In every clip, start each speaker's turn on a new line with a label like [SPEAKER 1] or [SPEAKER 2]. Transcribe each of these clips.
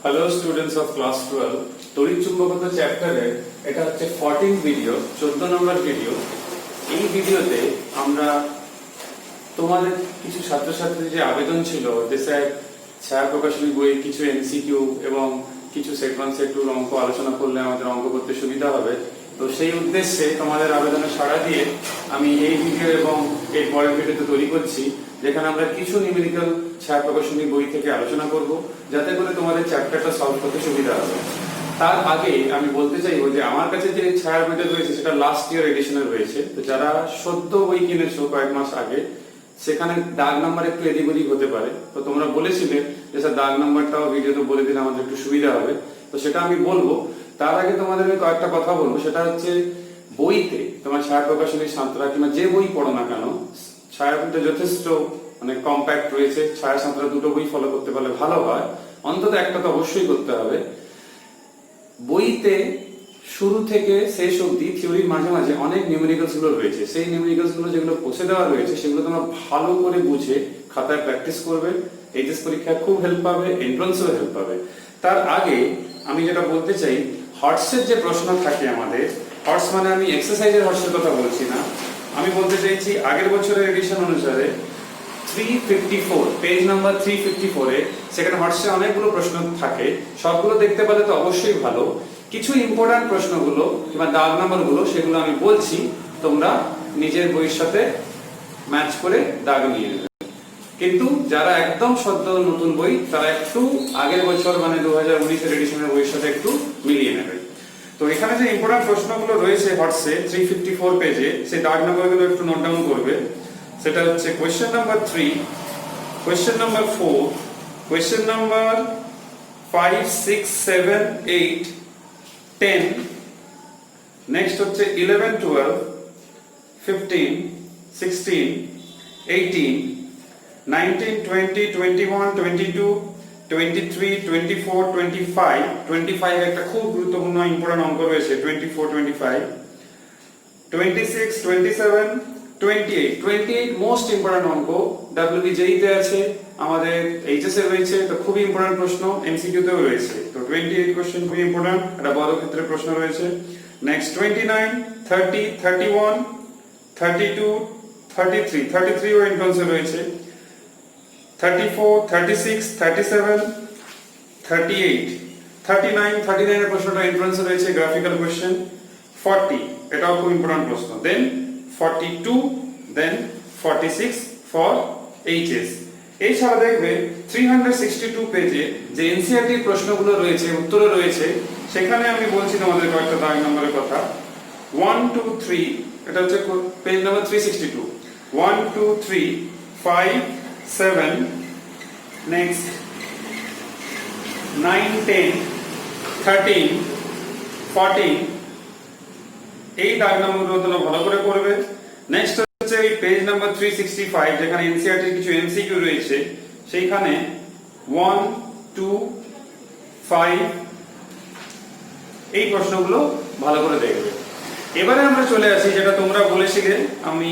[SPEAKER 1] Hello students of class 12 তড়িৎ চুম্বকত্ব চ্যাপ্টারে এটা হচ্ছে 14 ভিডিও 14 নম্বর ভিডিও। এই ভিডিওতে আমরা তোমাদের কিছু ছাত্রছাত্রীদের যে আবেদন ছিল যে স্যার ছায়া প্রকাশনী বই কিছু এমসিকিউ এবং কিছু সেট 1 সেট 2 অঙ্ক আলোচনা করলে আমাদের অঙ্ক করতে সুবিধা হবে, তো সেই উদ্দেশ্যে তোমাদের আবেদনে সাড়া দিয়ে আমি এই ভিডিও এবং এর পরের ভিডিওতে তৈরি করছি, যেখানে আমরা কিছু নিউমেরিক্যাল ছায়া প্রকাশনী বই থেকে আলোচনা করব যাতে করে তোমাদের চ্যাপ্টারটা সলভ করতে সুবিধা হবে। তার আগে আমি বলতে চাইবো যে আমার কাছে যে ছায়া বইটা রয়েছে সেটা লাস্ট ইয়ার এডিশনে রয়েছে, তো যারা সদ্য বই কিনেছো কয়েক মাস আগে সেখানে দাগ নাম্বার একটু এদিক ওদিক হতে পারে, তো তোমরা বলেছিলে যে স্যার দাগ নাম্বারটাও ভিডিওতে বলে দিলে আমাদের একটু সুবিধা হবে, তো সেটা আমি বলবো। তার আগে তোমাদের আমি কয়েকটা কথা বলবো, সেটা হচ্ছে বইতে তোমার ছায়া প্রকাশনীর সাঁতরা কিংবা যে বই পড়ো না কেন ছায়া বইটা যথেষ্ট মানে কম্প্যাক্ট রয়েছে। ছায়া সাঁতরা দুটো বই ফলো করতে পারলে ভালো হয়, অন্তত একটা তো অবশ্যই করতে হবে। বইতে শুরু থেকে শেষ অবধি থিওরির মাঝে মাঝে অনেক নিউমেরিক্যালস গুলো রয়েছে, সেই নিউমেরিক্যালস গুলো যেগুলো কষে দেওয়া রয়েছে সেগুলো তোমরা ভালো করে বুঝে খাতায় প্র্যাকটিস করবে, এইচএস পরীক্ষায় খুব হেল্প পাবে, এন্ট্রান্সেও হেল্প পাবে। তার আগে আমি যেটা বলতে চাই, হর্সের যে প্রশ্ন থাকে আমাদের, হর্স মানে আমি এক্সারসাইজের হর্সের কথা বলছি না, আমি বলতে চাইছি আগের বছরের এডিশন অনুসারে 354 পেজ নাম্বার 354 এ সেখানে হর্সে অনেকগুলো প্রশ্ন থাকে, সবগুলো দেখতে পেলে তো অবশ্যই ভালো। কিছু ইম্পর্টেন্ট প্রশ্নগুলো কিংবা দাগ নাম্বারগুলো সেগুলো আমি বলছি, তোমরা নিজের বইয়ের সাথে ম্যাচ করে দাগ নিয়ে নেবে। কিন্তু যারা একদম সদ্য নতুন বই তারা একটু আগের বছর মানে 2019 এর এডিশনের বইয়ের সাথে একটু মিলিয়ে নেবে। তো এখানে যে ইম্পর্টেন্ট প্রশ্নগুলো রয়েছে হর্সে 354 পেজে, সেই দাগ নাম্বারগুলো একটু নোট ডাউন করবে। সেটা হচ্ছে question number 3, question number 4, question number 5, 6, 7, 8, 10, next হচ্ছে 11, 12, 15, 16, 18, 19, 20, 21, 22, 23, 24, 25, 25 একটা খুব গুরুত্বপূর্ণ ইম্পর্টেন্ট অঙ্ক রয়েছে 24, 25, 26, 27, 28 মোস্ট ইম্পর্টেন্ট অঙ্ক, WBJE তে আছে, আমাদের এইচএস এ রয়েছে, তো খুবই ইম্পর্টেন্ট প্রশ্ন, এমসিকিউ তেও রয়েছে। তো 28 কোশ্চেন খুবই ইম্পর্টেন্ট, এটা বড় ক্ষেত্রে প্রশ্ন রয়েছে। নেক্সট 29, 30, 31, 32, 33 ও এন্ট্রান্সে রয়েছে। 34, 36, 37, 38, 39 এর প্রশ্নটা এন্ট্রান্সে রয়েছে, গ্রাফিক্যাল কোশ্চেন। 40 এটাও খুব ইম্পর্টেন্ট প্রশ্ন। দেন 42, দেন 46 ফর এইচএস। এই ছাড়া দেখবে 362 পেজে যে এনসিইআরটি প্রশ্নগুলো রয়েছে, উত্তরে রয়েছে, সেখানে আমি বলছি তোমাদের কয়েকটা দাগ নম্বরের কথা। 1, 2, 3 এটা হচ্ছে পেজ নাম্বার 362, 1, 2, 3, 5, 7, next 9, 10, 13, 14, এই দাগ নাম্বারগুলো তোমরা ভালো করে করবে। নেক্সট হচ্ছে এই পেজ নাম্বার 365 যেখানে এনসিইআরটি কিছু এমসিকিউ রয়েছে, সেইখানে 1, 2, 5 এই প্রশ্নগুলো ভালো করে দেখবে। এবারে আমরা চলে আসি যেটা তোমরা বলেছিলে, আমি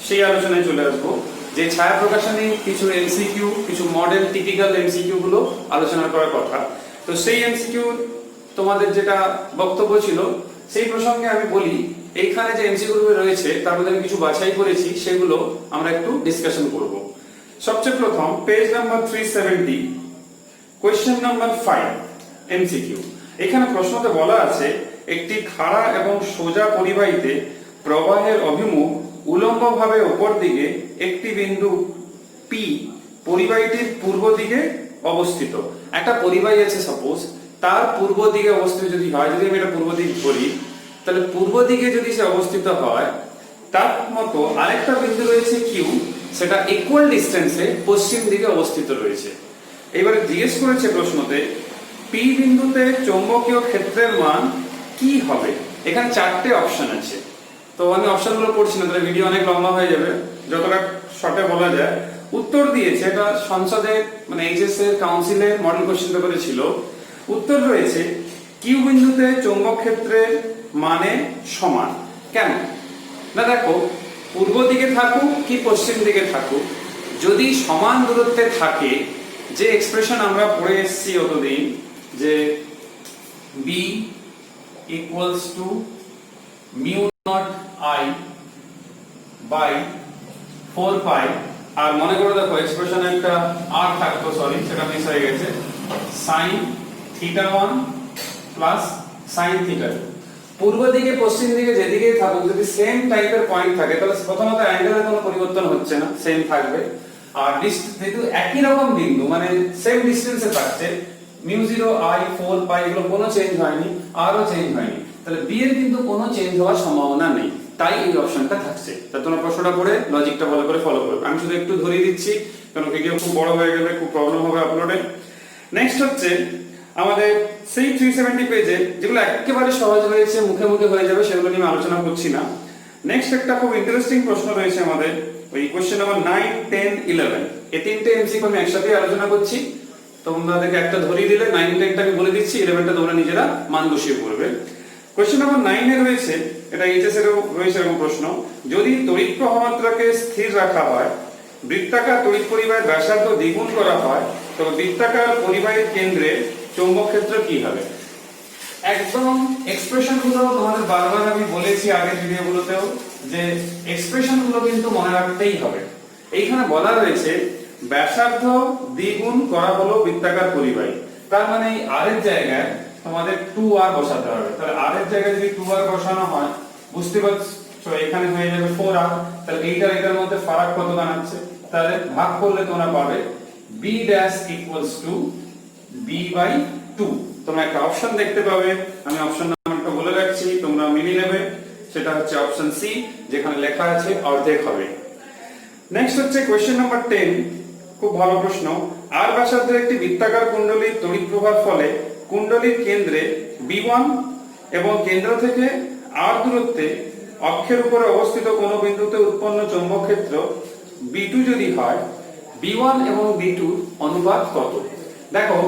[SPEAKER 1] সেই আলোচনায় চলে আসবো যে ছায়া প্রকাশনী কিছু এমসিকিউ, কিছু মডেল টিপিক্যাল এমসিকিউ গুলো আলোচনা করার কথা। তো সেই এমসিকিউ তোমাদের যেটা বক্তব্য ছিল সেই প্রসঙ্গে আমি বলি, এইখানে যে এমসিকিউ গুলো রয়েছে তার মধ্যে আমি কিছু বাছাই করেছি, সেগুলো আমরা একটু ডিসকাশন করব। সবচেয়ে প্রথম page number 370, question number 5 MCQ. এখানে প্রশ্নতে বলা আছে একটি খাড়া এবং সোজা পরিবাহীতে প্রবাহের অভিমুখ উলম্বভাবে উপর দিকে একটি বিন্দু P পরিবাহীটির পূর্ব দিকে অবস্থিত। একটা পরিবাহী আছে সাপোজ, তার পূর্ব দিকে অবস্থিত যদি হয়, যদি আমি এটা পূর্ব দিক বলি, তাহলে পূর্ব দিকে যদি সে অবস্থিত হয়, তার মতো আরেকটা বিন্দু রয়েছে Q, সেটা ইকুয়াল ডিসটেন্সে পশ্চিম দিকে অবস্থিত রয়েছে। এবারে জিজ্ঞেস করেছে প্রশ্নতে P বিন্দুতে চৌম্বকীয় ক্ষেত্রের মান কি হবে। এখানে 4টে অপশন আছে, তো আমি অপশনগুলো পড়ছি না, তাহলে ভিডিও অনেক লম্বা হয়ে যাবে, যতটা শর্টে বলা যায়। উত্তর দিয়েছে, এটা সংসদে মানে এইচএস এর কাউন্সিলের মডেল কোশ্চেন পেপারে ছিল। উত্তর রয়েছে কিউ বিন্দুতে চৌম্বক ক্ষেত্রের মানে সমান। কেন না, দেখো পূর্ব দিকে থাকুক কি পশ্চিম দিকে থাকুক, যদি সমান দূরত্বে থাকে, যে এক্সপ্রেশন আমরা পড়ে এসেছি অতদিন, যে b equals to mu naught I by 4 pi, আর মনে করে দেখো এক্সপ্রেশন একটা r থাকতো, সরি সেটা মিস হয়ে গেছে, sin θ1 প্লাস sin θ2। পূর্ব দিকে পশ্চিম দিকে যেদিকেই থাকুক যদি সেম টাইপের পয়েন্ট থাকে তাহলে প্রথমত অ্যাঙ্গেলের কোনো পরিবর্তন হচ্ছে না, সেম থাকবে। আর যেহেতু একই রকম বিন্দু মানে সেম ডিসটেন্সে থাকছে, μ0 I 4 পাই এগুলো কোনো চেঞ্জ হয়নি, আরও চেঞ্জ হয়নি, তাহলে বি এর কিন্তু কোনো চেঞ্জ হওয়ার সম্ভাবনা নেই, তাই এই অপশনটা থাকছে। তা তোমরা প্রশ্নটা পড়ে লজিকটা ভালো করে ফলো করবে। আমি শুধু একটু ধরিয়ে দিচ্ছি কারণ ভিডিও খুব বড় হয়ে গেলে খুব প্রবলেম হবে আপলোডে। নেক্সট হচ্ছে আমাদের সেই 370 পেজে যেগুলো একেবারে সহজ হয়েছে, মুখে মুখে হয়ে যাবে, সেগুলো নিয়ে আলোচনা করছি না। নেক্সট একটা খুব ইন্টারেস্টিং প্রশ্ন রয়েছে আমাদের ওই কোশ্চেন নাম্বার 9, 10, 11, এই তিনটে এমসিকিউ আমি একসাথে আলোচনা করছি। তোমাদেরকে একটা ধরিয়ে দিলে 9, 10টা আমি বলে দিচ্ছি, 11টা তোমরা নিজেরা মান বসিয়ে পড়বে। কোশ্চেন নাম্বার 9 এ রয়েছে, এটা এইচএস এরও রয়েছে এরকম প্রশ্ন, যদি তড়িৎ প্রবাহমাত্রাকে স্থির রাখা হয়, বৃত্তাকার তড়িৎ পরিবাহীর ব্যাসার্ধ দ্বিগুণ করা হয়, তবে বৃত্তাকার পরিবাহীর কেন্দ্রে চৌম্বক ক্ষেত্র কি হবে? একদম এক্সপ্রেশন গুলো তোমাদের বারবার আমি বলেছি আগের ভিডিওগুলোতেও যে এক্সপ্রেশন গুলো কিন্তু মনে রাখতেই হবে। এইখানে বলা রয়েছে ব্যাসার্ধ দ্বিগুণ করা হলো বৃত্তাকার পরিবাহী, তার মানে এই আর এর জায়গায় তোমাদের 2r বসাতে হবে। তাহলে আর এর জায়গায় যদি 2r বসানো হয় বুঝতে পারছো এখানে হয়ে যাবে 4r, তাহলে এইটার এটার মধ্যে ফারাক কত দাঁড়াচ্ছে? তাহলে ভাগ করলে তোমরা পাবে b dash equals to b by 2। তোমরা একটা অপশন দেখতে পাবে, আমি অপশন নাম্বারটা বলে রাখছি, তোমরা মিলিয়ে নেবে, সেটা হচ্ছে অপশন সি, যেখানে লেখা আছে অর্ধেক হবে। নেক্সট হচ্ছে কোশ্চেন নাম্বার 10, খুব ভালো প্রশ্ন। আর ব্যাসার্ধের একটি বৃত্তাকার কুণ্ডলীর তড়িৎ প্রবাহের ফলে কুণ্ডলীর কেন্দ্রে B1 এবং কেন্দ্র থেকে r দূরত্বে অক্ষের উপরে অবস্থিত কোন বিন্দুতে উৎপন্ন চৌম্বক ক্ষেত্র B2 যদি হয়, B1 এবং B2 অনুপাত কত? দেখো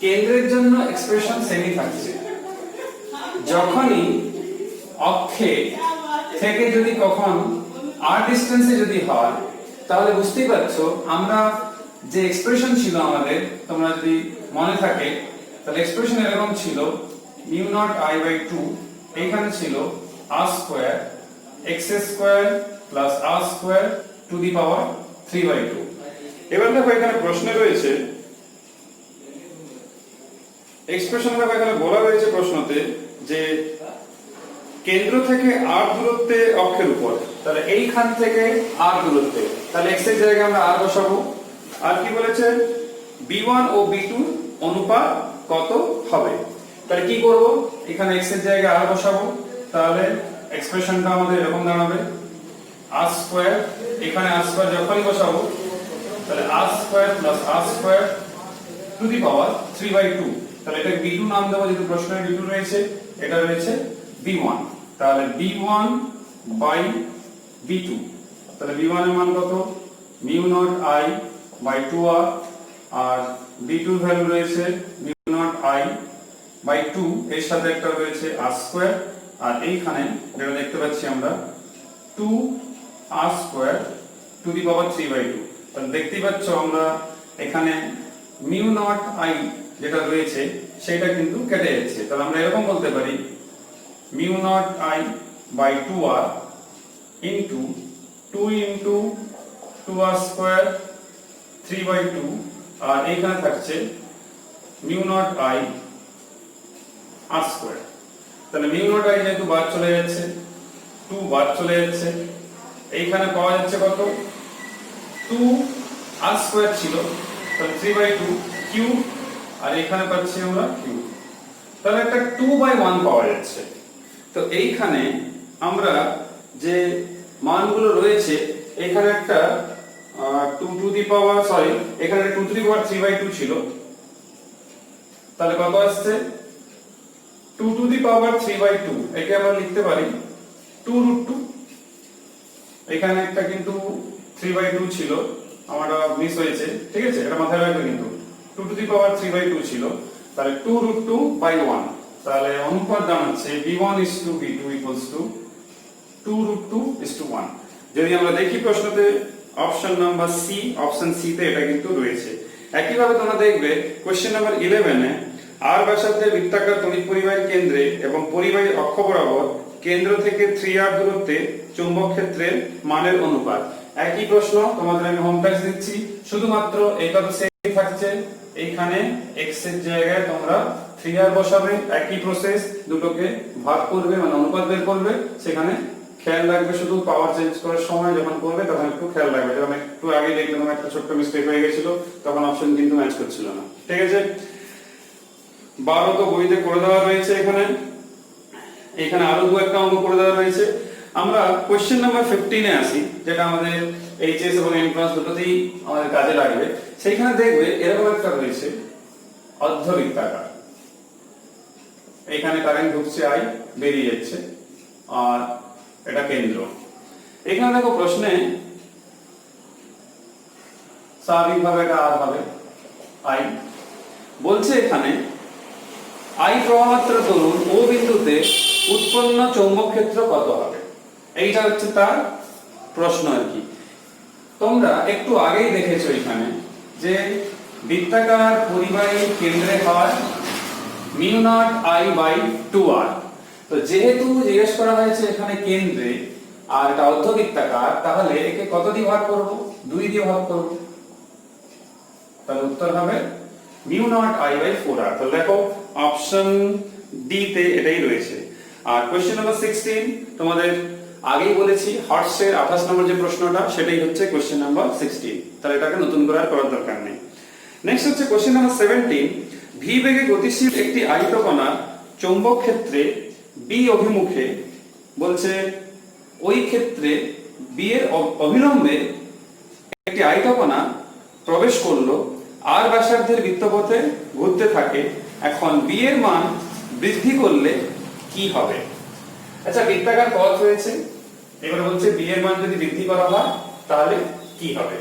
[SPEAKER 1] কেন্দ্রের জন্য এক্সপ্রেশন সেমই থাকছে, যখনই অক্ষে থেকে যদি কখন r ডিসটেন্সে যদি হয় তাহলে বুঝতেই পারছো আমরা যে এক্সপ্রেশন ছিল আমাদের, তোমরা যদি মনে থাকে তাহলে এক্সপ্রেশন এরকম ছিল mu naught I by 2, এইখানে ছিল r square x square plus r square to the power 3 by 2। এবার দেখো এখানে প্রশ্নে রয়েছে এক্সপ্রেশন, দেখো এখানে বলা রয়েছে প্রশ্নতে যে কেন্দ্র থেকে r দূরত্বে অক্ষের উপর, তাহলে এইখান থেকে r দূরত্বে, তাহলে x এর জায়গায় আমরা r বসাবো। আর কি বলেছে b1 ও b2 অনুপাত কত হবে? তাহলে কি করব, এখানে x এর জায়গায় r বসাবো, তাহলে এক্সপ্রেশনটা আমাদের এরকম দাঁড়াবে r স্কয়ার, এখানে r স্কয়ার যখনই বসাবো তাহলে r square plus r square to the power 3 by 2। তাহলে এটা b2 নাম দেবো, যেহেতু প্রশ্নে b2 রয়েছে, এটা রয়েছে b1, তাহলে b1 বাই b2, তাহলে b1 এর মান কত? mu naught I by 2r, আর b2 এর ভ্যালু রয়েছে mu naught I বাই 2, এর সাথে একটা রয়েছে r স্কয়ার, আর এইখানে যেটা দেখতে পাচ্ছি আমরা 2r square to the power 3 by 2। তাহলে দেখতেই পাচ্ছ আমরা এখানে mu naught I যেটা রয়েছে সেটা কিন্তু কেটে যাচ্ছে, তাহলে আমরা এরকম বলতে পারি mu naught I by 2r into 2 into 2r square 3 by 2, আর এইখানে থাকছে mu naught I r square। তাহলে mu naught I যেহেতু বাদ চলে যাচ্ছে, 2 বাদ চলে যাচ্ছে, এইখানে পাওয়া যাচ্ছে কত? 2 r square ছিল, তাহলে 3 by 2 কিউব, আর এখানে পাচ্ছি আমরা কিউব, তাহলে একটা 2 by 1 পাওয়া যাচ্ছে। তো এইখানে আমরা যে মানগুলো রয়েছে, এখানে একটা 2 টু দি পাওয়ার সরি এখানে 2 টু দি পাওয়ার 3 বাই 2 ছিল, তাহলে কত আসছে? 2 টু দি পাওয়ার 3 বাই 2, একে আমরা লিখতে পারি 2 রুট 2। এখানে একটা কিন্তু 3 বাই 2 ছিল, আমারটা মিস হয়েছে, ঠিক আছে, এটা মাথায় রাখবে, কিন্তু 2 টু দি পাওয়ার 3 বাই 2 ছিল, তাহলে 2 রুট 2 বাই 1, তাহলে অনুপাত দাঁড়াচ্ছে b1 is to b2 equals to 2 root 2 is to 1। যদি আমরা দেখি প্রশ্নতে option number C, option C তে এটা কিন্তু রয়েছে। একইভাবে তোমরা দেখবে কোশ্চেন নাম্বার 11 এ আর ব্যাসার্ধের বৃত্তাকার তড়িৎ পরিবাহীর কেন্দ্রে এবং পরিবাহীর অক্ষ বরাবর কেন্দ্র থেকে 3r দূরত্বে চৌম্বক ক্ষেত্রের মানের অনুপাত। একই প্রশ্ন, তোমাদের আমি হোম টাস্ক দিচ্ছি, শুধুমাত্র এটা তো সেম থাকছে, এইখানে x এর জায়গায় তোমরা 3r বসাবে, একই প্রসেস, দুটোকে ভাগ করবে মানে অনুপাত বের করবে। সেখানে খেয়াল রাখবে শুধু পাওয়ার চেঞ্জ করার সময় যখন করবে তখন একটু খেয়াল রাখবে, যেমন একটু আগে দেখলাম একটা ছোট্ট মিস্টেক হয়ে গেছিল, তখন অপশন কিন্তু ম্যাচ করছিল না। ঠিক আছে, 12 তো বইতে করে দেওয়া রয়েছে, এখানে আরো দু একটা অঙ্ক করে দেওয়া রয়েছে। আমরা কোশ্চেন নাম্বার 15 এ আসি, যেটা আমাদের এইচএস এবং এন্ট্রান্স দুটোতেই আমাদের কাজে লাগবে। সেইখানে দেখবে এরকম একটা রয়েছে অর্ধবৃত্তাকার, এখানে কারেন্ট ঢুকছে আই, বেরিয়ে যাচ্ছে, আর এটা কেন্দ্র। এখানে দেখো প্রশ্নে স্বাভাবিকভাবে এটা আর হবে আই, বলছে এখানে আই প্রবাহমাত্রা তরুণ ও বিন্দুতে উৎপন্ন চৌম্বক ক্ষেত্র কত হবে, এইটা হচ্ছে তার প্রশ্ন আর কি। তোমরা একটু আগেই দেখেছো এখানে যে বৃত্তাকার পরিবাহী কেন্দ্রে হয় μ0I/2r। তো যেহেতু জিজ্ঞেস করা হয়েছে এখানে কেন্দ্রে আর এটা অর্ধবৃত্তাকার, তাহলে একে কত দিয়ে ভাগ করব? 2 দিয়ে ভাগ করব, তাহলে উত্তর হবে μ0I/4r। তো দেখো অপশন ডি তে এটাই রয়েছে। আর কোশ্চেন নাম্বার 16 তোমাদের আগেই বলেছি হর্সের 28 নম্বর যে প্রশ্নটা, সেটাই হচ্ছে কোশ্চেন নাম্বার 16, তাহলে এটাকে নতুন করে আর করার দরকার নেই। নেক্সট হচ্ছে কোশ্চেন নাম্বার 17, ভি বেগে গতিশীল একটি আয়তকণা চৌম্বক ক্ষেত্রে বি অভিমুখে, বলছে ওই ক্ষেত্রে বি এর অভিলম্বে একটি আয়তকণা প্রবেশ করলো, আর ব্যাসার্ধের বৃত্তপথে ঘুরতে থাকে, এখন বি এর মান বৃদ্ধি করলে কি হবে? আচ্ছা, বৃত্তাকার পথ রয়েছে, এবারে বলছে বি এর মান যদি বৃদ্ধি করা হয় তাহলে কি হবে?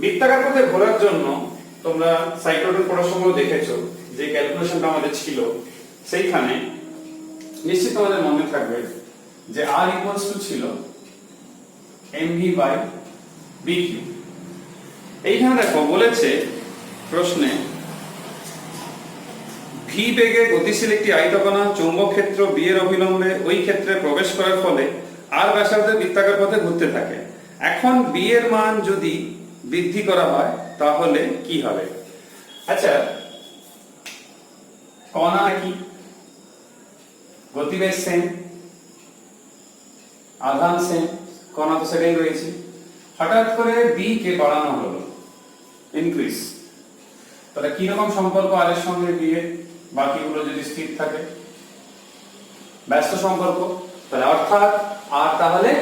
[SPEAKER 1] বৃত্তাকার পথে ঘোরার জন্য তোমরা সাইক্লোটন পড়ার সময় দেখেছো যে ক্যালকুলেশনটা আমাদের ছিল, সেইখানে নিশ্চিত তোমাদের মনে থাকবে যে r ইকুয়ালস টু ছিল mv/bq। এইখানে দেখো বলেছে প্রশ্নে ভি বেগে গতিশীল একটি আয়তকণা চৌম্বক ক্ষেত্র বি এর অভিলম্বে ওই ক্ষেত্রে প্রবেশ করার ফলে আর ব্যাসার্ধের বৃত্তাকার পথে ঘুরতে থাকে, এখন বি এর মান যদি বৃদ্ধি করা হয় তাহলে কি হবে? আচ্ছা, কণা কি, গতিবেগ সেম, আধান সেম, কণা তো সেটাই রয়েছে, হঠাৎ করে বি কে বাড়ানো হলো, ইনক্রিজ, তাহলে কি রকম সম্পর্ক আর এর সঙ্গে বি এর, বাকিগুলো যদি স্থির থাকে? ব্যস্ত সম্পর্ক, তাহলে অর্থাৎ আর তাহলে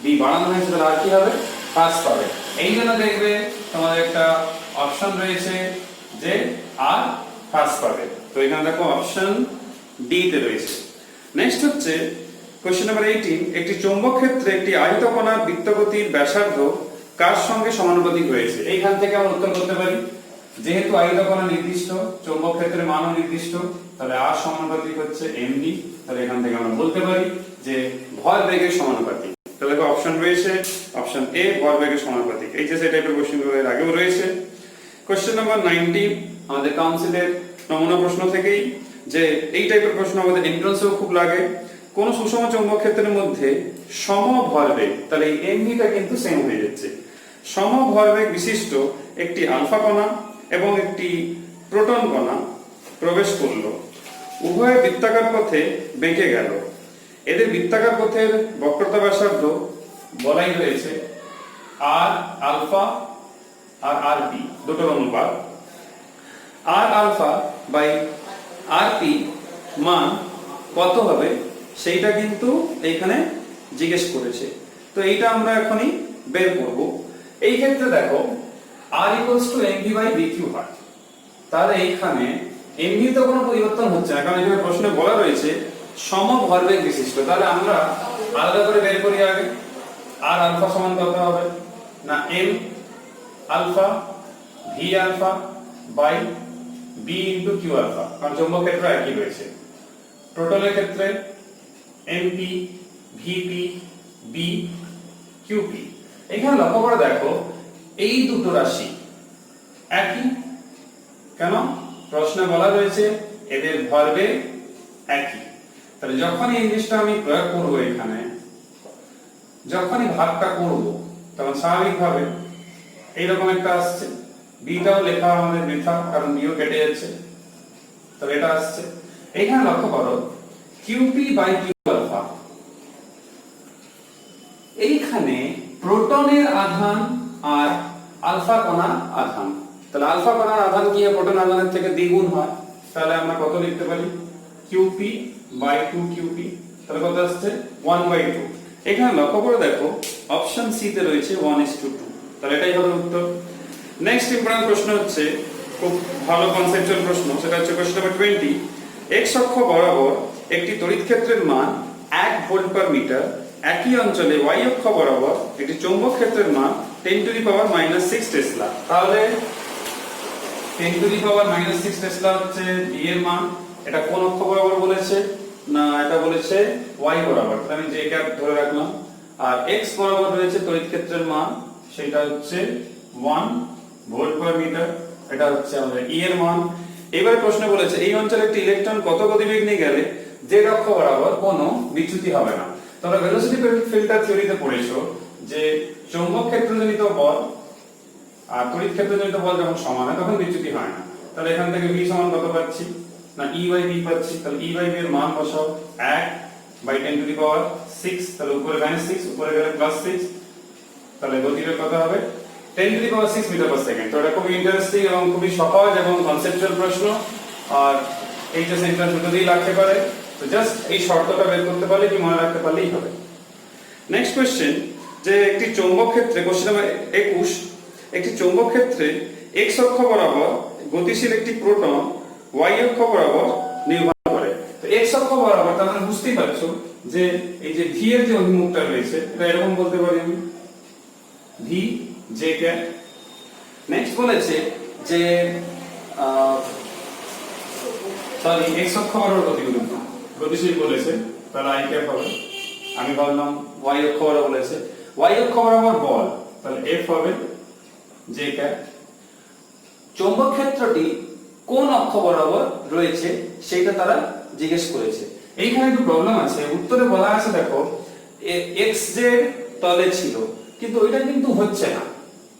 [SPEAKER 1] বি বাড়ানো হয়েছে, তাহলে আর কি হবে? হ্রাস পাবে। এই জন্য দেখবে তোমাদের একটা অপশন রয়েছে যে আর হ্রাস পাবে, তো এখানে দেখো অপশন ডি তে রয়েছে। নেক্সট হচ্ছে কোশ্চেন নাম্বার 18, একটি চৌম্বক ক্ষেত্রে একটি আয়তকণার বৃত্তগতির ব্যাসার্ধ কার সঙ্গে সমানুপাতিক হয়েছে? এইখান থেকে আমরা উত্তর করতে পারি, যেহেতু আয়তকণা নির্দিষ্ট, চৌম্বক ক্ষেত্রের মানও নির্দিষ্ট, তাহলে আর সমানুপাতিক হচ্ছে mv, তাহলে এখান থেকে আমরা বলতে পারি যে ভরবেগের সমানুপাতিক। তাহলে দেখো অপশন রয়েছে অপশন এ, ভরবেগের সমানুপাতিক। এই যে সেই টাইপের কোশ্চেনগুলো এর আগেও রয়েছে। কোশ্চেন নাম্বার 19 আমাদের কাউন্সিলের নমুনা প্রশ্ন থেকেই, যে এই টাইপের প্রশ্ন আমাদের এন্ট্রান্সেও খুব লাগে। কোন সুষম চৌম্বক ক্ষেত্রের মধ্যে সম ভরবেগ, তাহলে এই mv টা কিন্তু সেম হয়ে যাচ্ছে, সম ভরবেগ বিশিষ্ট একটি আলফা কণা এবং একটি প্রোটন কণা প্রবেশ করলো, উভয় বৃত্তাকার পথে বেঁকে গেল, এদের বৃত্তাকার পথের বক্রতা ব্যাসার্ধ বলাই রয়েছে আর আলফা আর আর পি দুটোর অনুপাত, আর আলফা বাই আর পি মান কত হবে সেইটা কিন্তু এইখানে জিজ্ঞেস করেছে। তো এইটা আমরা এখনই বের করব। এই ক্ষেত্রে দেখো r ইকুয়ালস টু mv/bq হয়, তাহলে এইখানে mv তো কোনো পরিবর্তন হচ্ছে না, কারণ এখানে প্রশ্নে বলা রয়েছে সম ভরবেগ বিশিষ্ট, তাহলে আমরা আলাদা করে বের করি আগে। আর আলফা সমান কত হবে না m alpha v alpha by b into q alpha, কারণ চৌম্বক ক্ষেত্র একই রয়েছে। প্রোটনের ক্ষেত্রে mp vp b qp। এখানে লক্ষ্য করে দেখো এই দুটো রাশি একই, কেন? প্রশ্নে বলা রয়েছে এদের ভরবেগ একই। তাহলে যখনই এই জিনিসটা আমি প্রয়োগ করব, এখানে যখনই ভাগটা করব তখন স্বাভাবিকভাবে এইরকম একটা আসছে, বিটাও লেখা আমাদের বৃথা, কারণ বিও কেটে যাচ্ছে। তাহলে এটা আসছে, এখানে লক্ষ্য করো কিউপি বাই কিউ আলফা, এইখানে প্রোটনের আধান আর আলফা কণার আধান। তাহলে আলফা কণার আধান কি প্রোটন আধানের থেকে দ্বিগুণ হয়, তাহলে আমরা কত লিখতে পারি কিউপি বাই 2 কিউপি। তাহলে কত আসছে 1/2। এখানে লক্ষ্য করে দেখো অপশন সি তে রয়েছে 1:2। তাহলে এটাই হবে উত্তর। নেক্সট ইম্পর্টেন্ট প্রশ্ন হচ্ছে, খুব ভালো কনসেপচুয়াল প্রশ্ন, সেটা হচ্ছে কোশ্চেন নাম্বার 20। এক্স অক্ষ বরাবর একটি তড়িৎ ক্ষেত্রের মান 1 ভোল্ট পার মিটার, একই অঞ্চলে ওয়াই অক্ষ বরাবর একটি চৌম্বক ক্ষেত্রের মান 10⁻⁻6 টেসলা। তাহলে 10⁻⁻6 টেসলা হচ্ছে বি এর মান। এটা কোন অক্ষ বরাবর বলেছে না, এটা বলেছে ওয়াই বরাবর, তাহলে আমি জে ক্যাপ ধরে রাখলাম। আর এক্স বরাবর রয়েছে তড়িৎ ক্ষেত্রের মান, সেটা হচ্ছে 1 ভোল্ট পার মিটার, এটা হচ্ছে আমাদের ই এর মান। এবারে প্রশ্ন বলেছে এই অঞ্চলে একটি ইলেকট্রন কত গতিবেগ নিয়ে গেলে জেড অক্ষ বরাবর কোনো বিচ্যুতি হবে না। তোমরা ভেলোসিটি ফিল্টার থিওরিতে পড়েছো যে চৌম্বক ক্ষেত্রজনিত বল আর তড়িৎ ক্ষেত্রজনিত বল যখন সমান হয় তখন বিচ্যুতি হয় না। তাহলে এখান থেকে v সমান কত পাচ্ছি না e বাই v পাচ্ছি। তাহলে e বাই v এর মান বসাও 1/10⁻6, তাহলে উপরে -6 উপরে গেলে +6, তাহলে গতিবেগ কত হবে 10⁻6 মিটার পার সেকেন্ড। তো এটা খুবই ইন্টারেস্টিং এবং খুবই সহজ এবং কনসেপচুয়াল প্রশ্ন, আর এইচএস এন্ট্রান্স দুটো দিয়েই লাগতে পারে। তো জাস্ট এই শর্তটা বের করতে পারলে কি মনে রাখতে পারলেই হবে। নেক্সট কোশ্চেন, যে একটি চৌম্বক ক্ষেত্রে, কোশ্চেন নাম্বার 21, একটি চৌম্বক ক্ষেত্রে x অক্ষ বরাবর গতিশীল একটি প্রোটন y অক্ষ বরাবর নির্ভর করে। তো x অক্ষ বরাবর তার মানে বুঝতেই পারছো যে এই যে v এর যে অভিমুখটা রয়েছে এটা এরকম বলতে পারি আমি v j ক্যাপ। নেক্সট বলেছে যে সরি x অক্ষ বরাবর গতিশীল বলেছে, তাহলে i ক্যাপ হবে। আমি বললাম y অক্ষ বরাবর বলেছে, y অক্ষ বরাবর বল, তাহলে f হবে j ক্যাপ। চৌম্বক ক্ষেত্রটি কোন অক্ষ বরাবর রয়েছে সেটা তারা জিজ্ঞেস করেছে। এইখানে একটু প্রবলেম আছে, উত্তরে বলা আছে দেখো xz তলে ছিল, কিন্তু ওইটা কিন্তু হচ্ছে না।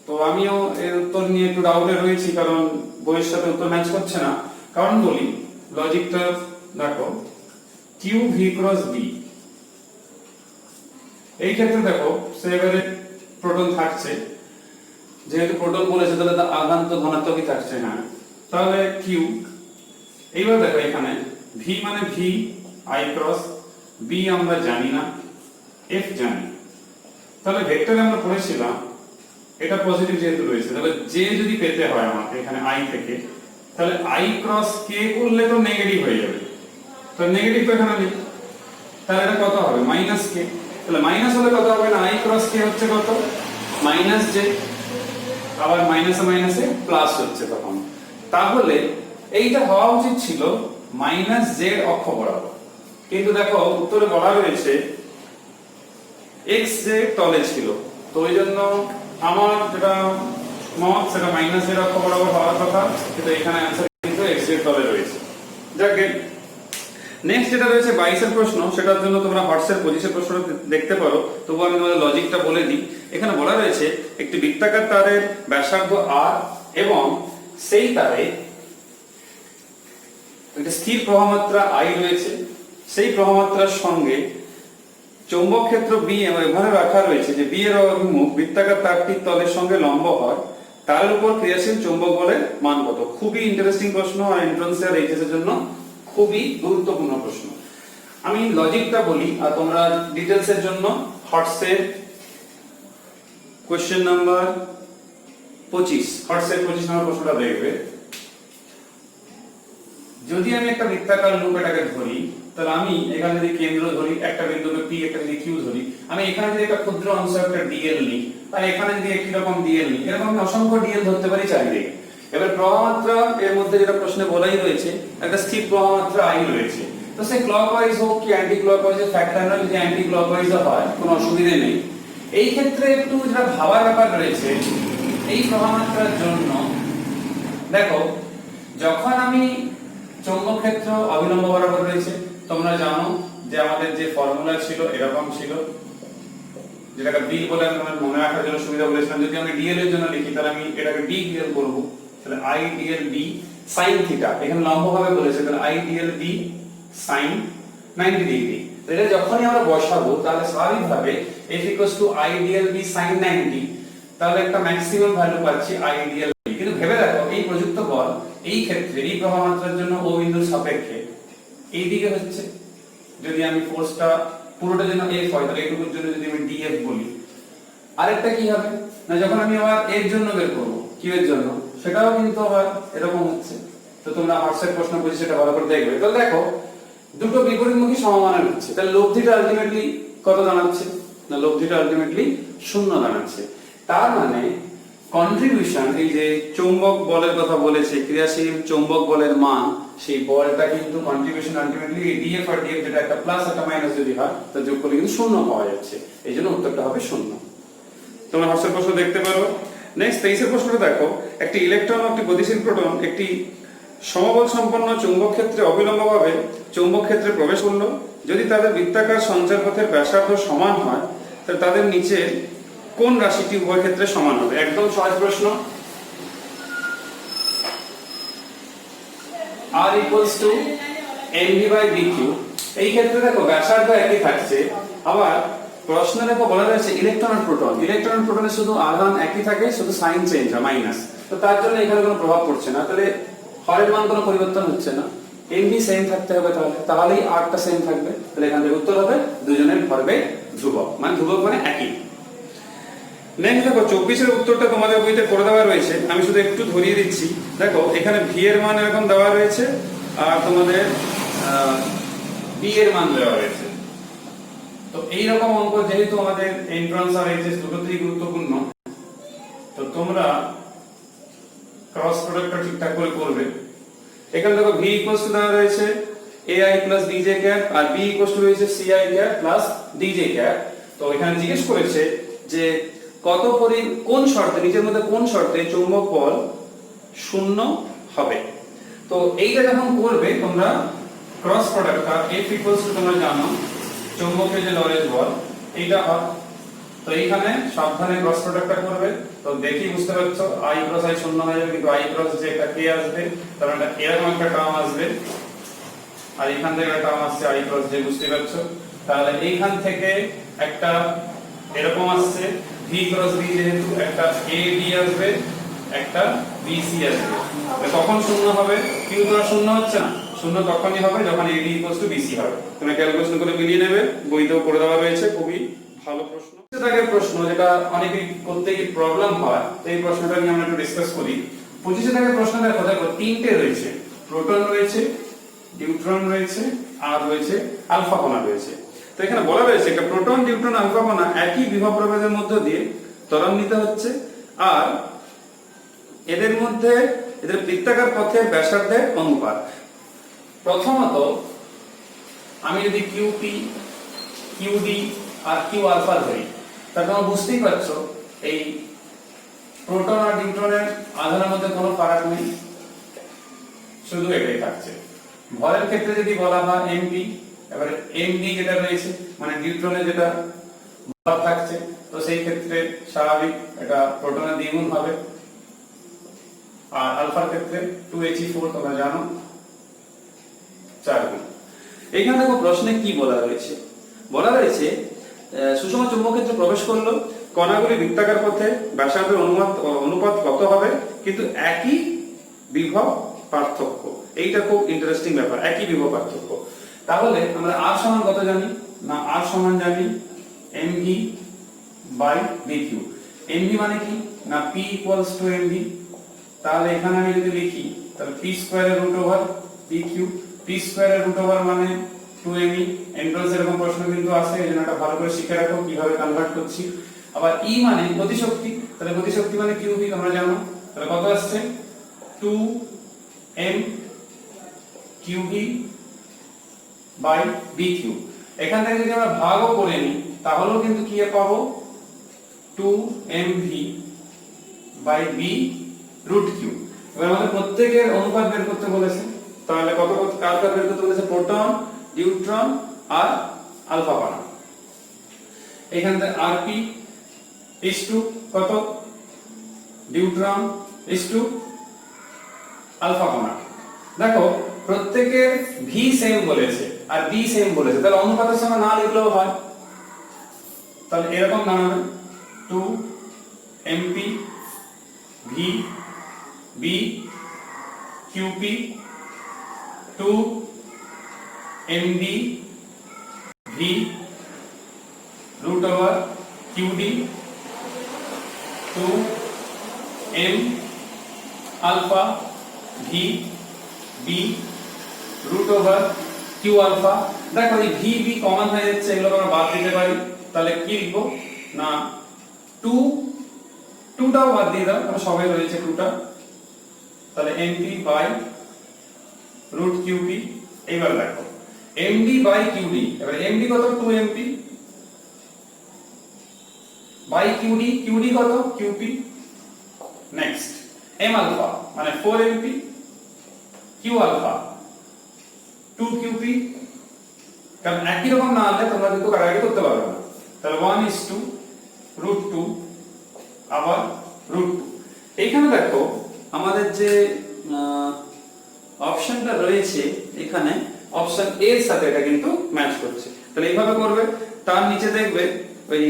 [SPEAKER 1] তো আমিও এর উত্তর নিয়ে একটু ডাউটে রয়েছি, কারণ বইয়ের সাথে উত্তর ম্যাচ করছে না। কারণ বলি লজিকটা দেখো, কিউ ভি ক্রস বি, এই ক্ষেত্রে দেখো সেভারে প্রোটন থাকছে, যেহেতু প্রোটন বলেছে তাহলে আধান তো ধনাত্মকই থাকছে না, তাহলে কিউ। এইবার দেখো এখানে ভি মানে ভি আই ক্রস বি আমরা জানি না, এফ জানি। তাহলে ভেক্টরে আমরা পড়েছিলাম এটা পজিটিভ যেহেতু রয়েছে, তাহলে জে যদি পেতে হয় আমাকে এখানে আই থেকে, তাহলে আই ক্রস কে করলে তো নেগেটিভ হয়ে যাবে, তো নেগেটিভ তো এখানে নেই, তাহলে এটা কত হবে মাইনাস কে। তাহলে মাইনাস হলে কত হবে না, আই ক্রস কে হচ্ছে কত মাইনাস জে, আবার মাইনাসে মাইনাসে প্লাস হচ্ছে তখন। তাহলে এইটা হওয়া উচিত ছিল মাইনাস জেড অক্ষ বরাবর, কিন্তু দেখো উত্তরে বলা রয়েছে এক্স জে তলে ছিল, তো ওই জন্য আমার যেটা মত সেটা মাইনাস জেড অক্ষ বরাবর হওয়ার কথা, কিন্তু এখানে অ্যানসার কিন্তু এক্স জে তলে রয়েছে। যাকে নেক্সট যেটা রয়েছে 22 এর প্রশ্ন, সেটার জন্য তোমরা হোয়াটসঅ্যাপ 25 প্রশ্নটা দেখতে পারো, তবু আমি তোমাদের লজিকটা বলে দিই। এখানে বলা রয়েছে একটি বৃত্তাকার তারের ব্যাসার্ধ r এবং সেই তারে একটা স্থির প্রবাহমাত্রা I রয়েছে, সেই প্রবাহমাত্রার সঙ্গে চৌম্বক ক্ষেত্র B এভাবে রাখা রয়েছে যে B এর অভিমুখ বৃত্তাকার তারটির তলের সঙ্গে লম্ব হয়, তার উপর ক্রিয়াশীল চৌম্বক বলের মান কত। খুবই ইন্টারেস্টিং প্রশ্ন, আর এন্ট্রান্স আর এইচএস এর জন্য খুবই গুরুত্বপূর্ণ প্রশ্ন। আমি লজিকটা বলি আর তোমরা ডিটেইলস এর জন্য হোয়াটসঅ্যাপ কোশ্চেন নাম্বার 25 হোয়াটসঅ্যাপ 25 নম্বর প্রশ্নটা দেখবে। যদি আমি একটা বৃত্তাকার লুপ এটাকে ধরি, তাহলে আমি এখানে যদি কেন্দ্র ধরি, একটা বিন্দুকে P একটা যদি Q ধরি, আমি এখানে যদি একটা ক্ষুদ্র অংশ একটা dl নিই, তাহলে এখানে যদি একই রকম dl নিই, এরকম আমি অসংখ্য dl ধরতে পারি চারিদিকে। এবার প্রবাহমাত্রা এর মধ্যে যেটা প্রশ্নে বলাই রয়েছে একটা স্থির প্রবাহমাত্রা I রয়েছে, তো সে ক্লকওয়াইজ হোক কি অ্যান্টি ক্লকওয়াইজ ফ্যাক্টর না, যদি অ্যান্টি ক্লকওয়াইজ হয় কোনো অসুবিধা নেই। এই ক্ষেত্রে একটু যেটা ভাবার ব্যাপার রয়েছে, এই প্রবাহমাত্রার জন্য দেখো যখন আমি চৌম্বক ক্ষেত্র অবিলম্ব বরাবর রয়েছে, তোমরা জানো যে আমাদের যে ফর্মুলা ছিল এরকম ছিল, যেটাকে বি বলে আমি মনে রাখার জন্য সুবিধা বলেছিলাম। যদি আমি ডিএল এর জন্য লিখি তাহলে আমি এটাকে ডি ডিএল করব, তাহলে আই ডিএল বি sin থিটা, এখানে লম্বভাবে বলেছে, তাহলে I DL B sin 90 degree. এটা যখনই আমরা বসাবো তাহলে স্বাভাবিকভাবে f i dl b sin 90, তাহলে একটা ম্যাক্সিমাম ভ্যালু পাচ্ছি i dl b। কিন্তু ভেবে দেখো এই প্রযুক্ত বল এই ক্ষেত্রে এই প্রবাহ মাত্রার জন্য ও বিন্দুর সাপেক্ষে এই দিকে হচ্ছে। যদি আমি ফোর্সটা পুরোটা জন্য f হয় তাহলে এইটুকুর জন্য যদি আমি df বলি, আরেকটা কি হবে না, যখন আমি আবার এর জন্য বের করব q এর জন্য, সেটাও কিন্তু আবার এরকম হচ্ছে। তো তোমরা হোয়াটসঅ্যাপ প্রশ্ন বুঝে সেটা ভালো করে দেখবে। তো দেখো দুটো বিপরীতমুখী সমমানের হচ্ছে, তাহলে লব্ধিটা আলটিমেটলি কত দাঁড়াচ্ছে না, লব্ধিটা আলটিমেটলি 0 দাঁড়াচ্ছে। তার মানে কন্ট্রিবিউশন, এই যে চৌম্বক বলের কথা বলেছে, ক্রিয়াশীল চৌম্বক বলের মান, সেই বলটা কিন্তু কন্ট্রিবিউশন আলটিমেটলি ডিএফ আর ডিএফ যেটা একটা প্লাস একটা মাইনাস যদি হয় তা যোগ করলে কিন্তু 0 পাওয়া যাচ্ছে, এই জন্য উত্তরটা হবে 0। তোমরা হোয়াটসঅ্যাপ প্রশ্ন দেখতে পারো। নেক্সট 23 প্রশ্নটা দেখো, একটি ইলেকট্রন ও একটি গতিশীল প্রোটন একটি সমবল সম্পন্ন চৌম্বক ক্ষেত্রে অবিলম্বভাবে চৌম্বক ক্ষেত্রে প্রবেশ করলো। যদি তাদের বৃত্তাকার সঞ্চার পথের ব্যাসার্ধ সমান হয় তাহলে তাদের নিচে কোন রাশিটি উভয় ক্ষেত্রে সমান হবে? একদম সহজ প্রশ্ন। r = mv/dq। এই ক্ষেত্রে দেখো ব্যাসার্ধ একই থাকছে, আবার প্রশ্নে দেখো বলা রয়েছে ইলেকট্রন আর প্রোটন। ইলেকট্রন আর প্রোটনের শুধু আধান একই থাকে, শুধু সাইন চেঞ্জ হয় মাইনাস, তো তার জন্য এখানে কোনো প্রভাব পড়ছে না, তাহলে হরের মান কোনো পরিবর্তন হচ্ছে না। mv সেম থাকতে হবে, তাহলেই r টা সেম থাকবে। তাহলে এখান থেকে উত্তর হবে দুজনের ভরবেগ ধ্রুবক, মানে ধ্রুবক মানে একই। নেক্সট দেখো 24 এর উত্তরটা তোমাদের বইতে করে দেওয়া রয়েছে, আমি শুধু একটু ধরিয়ে দিচ্ছি। দেখো এখানে v এর মান এরকম দেওয়া রয়েছে আর তোমাদের b এর মান দেওয়া রয়েছে। তো এই রকম অঙ্ক যেহেতু আমাদের এন্ট্রান্স আর এইচএস দুটোতেই গুরুত্বপূর্ণ, তো তোমরা ক্রস প্রোডাক্টটা ঠিকঠাক করে করবে। এখানে দেখো v = দেওয়া রয়েছে ai + dj ক্যাপ আর b = রয়েছে ci ক্যাপ + dj ক্যাপ। তো এখানে জিজ্ঞেস করেছে যে কোন শর্তে, নিচের মধ্যে কোন শর্তে চৌম্বক বল 0 হবে। তো এইটা যখন করবে তোমরা ক্রস প্রোডাক্টটা f = তোমরা জানো চৌম্বকের যে লরেন্জ বল এইটা হয়। তো এইখানে সাবধানে ক্রস প্রোডাক্টটা করবে। তো দেখি বুঝতে পারছো i × i 0 হয়ে যাবে, কিন্তু i × যে একটা k আসবে, তার মানে এরকম একটা টার্ম আসবে, আর এখান থেকে একটা টার্ম আসছে i × j, বুঝতে পারছো। তাহলে এইখান থেকে একটা এরকম আসছে v × b, যেহেতু একটা ab আসবে একটা bc আসবে, তখন 0 হবে। q তো আর 0 হচ্ছে না, 0 তখনই হবে যখন ad = bc হবে। তোমরা ক্যালকুলেশন করে মিলিয়ে নেবে, বইতেও করে দেওয়া রয়েছে। খুবই ভালো প্রশ্ন। প্রশ্ন যেটা অনেকেই করতে গিয়ে প্রবলেম হয়, এই প্রশ্নটা নিয়ে আমরা একটু ডিসকাস করি। 25 দাগের প্রশ্ন দেখো তিনটে রয়েছে, প্রোটন রয়েছে, নিউট্রন রয়েছে আর রয়েছে আলফা কণা রয়েছে। তো এখানে বলা রয়েছে একটা প্রোটন, নিউট্রন, আলফা কণা একই বিভব প্রভেদের মধ্য দিয়ে ত্বরান্বিত হচ্ছে, আর এদের মধ্যে এদের বৃত্তাকার পথের ব্যাসার্ধের অনুপাত। প্রথমত আমি যদি qp, qd আর q আলফা ধরি, তাহলে তোমরা বুঝতেই পারছো এই প্রোটন আর নিউট্রনের আধানের মধ্যে কোনো ফারাক নেই, শুধু এটাই থাকছে। ভরের ক্ষেত্রে যদি বলা হয় mp, এবারে md যেটা রয়েছে মানে নিউট্রনের যেটা ভর থাকছে, তো সেই ক্ষেত্রে স্বাভাবিক এটা প্রোটনের দ্বিগুণ হবে। আর আলফার ক্ষেত্রে 2he4 তোমরা জানো 4 গুণ। এইখানে দেখো প্রশ্নে কি বলা রয়েছে, বলা রয়েছে সুষম চুম্বক ক্ষেত্রে প্রবেশ করলো, কণাগুলি বৃত্তাকার পথে ব্যাসার্ধের অনুপাত কত হবে, কিন্তু একই বিভব পার্থক্য। এইটা খুব ইন্টারেস্টিং ব্যাপার, একই বিভব পার্থক্য। তাহলে আমরা r সমান কত জানি না, r সমান জানি mv/bq। mv মানে কি না p = mv। তাহলে এখানে আমি যদি লিখি তাহলে p² √bq, মানে 2me। এন্ট্রান্স এরকম প্রশ্ন কিন্তু আসে, এজন্য এটা ভালো করে শিখে রাখো কিভাবে কনভার্ট করছি। আবার e মানে গতিশক্তি, তাহলে গতিশক্তি মানে qb তোমরা জানো, তাহলে কত আসছে 2m qb/bq। এখান থেকে যদি আমরা ভাগও করে নিই তাহলেও কিন্তু কি পাবো 2mv/b √q। এবার আমাদের প্রত্যেকের অনুপাত বের করতে বলেছে, তাহলে কত কত কার কার বের করতে বলেছে? প্রোটন, নিউট্রন আর আলফা কণা। এখান থেকে আরপি ইস টু কত? নিউট্রন ইস টু আলফা কণা। দেখো প্রত্যেকের ভি সেম বলেছে আর বি সেম বলেছে, তাহলে অনুপাতের সঙ্গে না লিখলেও হয়। তাহলে এরকম দাঁড়াবে 2 mp V B QP 2 mb V root over qd 2 m alpha v b root over q alpha। দেখো এই v b কমন হয়ে যাচ্ছে, এগুলো আমরা বাদ দিতে পারি। তাহলে কি লিখবো না 2 টাও বাদ দিয়ে দাও, কারণ সবাই রয়েছে 2টা। তাহলে mp বাই root qp। এবার দেখো md বাই qd, এবার md কত? 2 mp বাই qd, qd কত? qp। নেক্সট m আলফা মানে 4 mp, q আলফা 2 qp। কারণ একই রকম না হলে তোমরা কিন্তু কাটাকাটি করতে পারবে না। তাহলে 1:2 √2 আবার √2। এইখানে দেখো আমাদের যে অপশনটা রয়েছে, এখানে অপশন এ এর সাথে এটা কিন্তু ম্যাচ করছে। তাহলে এইভাবে করবে। তার নিচে দেখবে ওই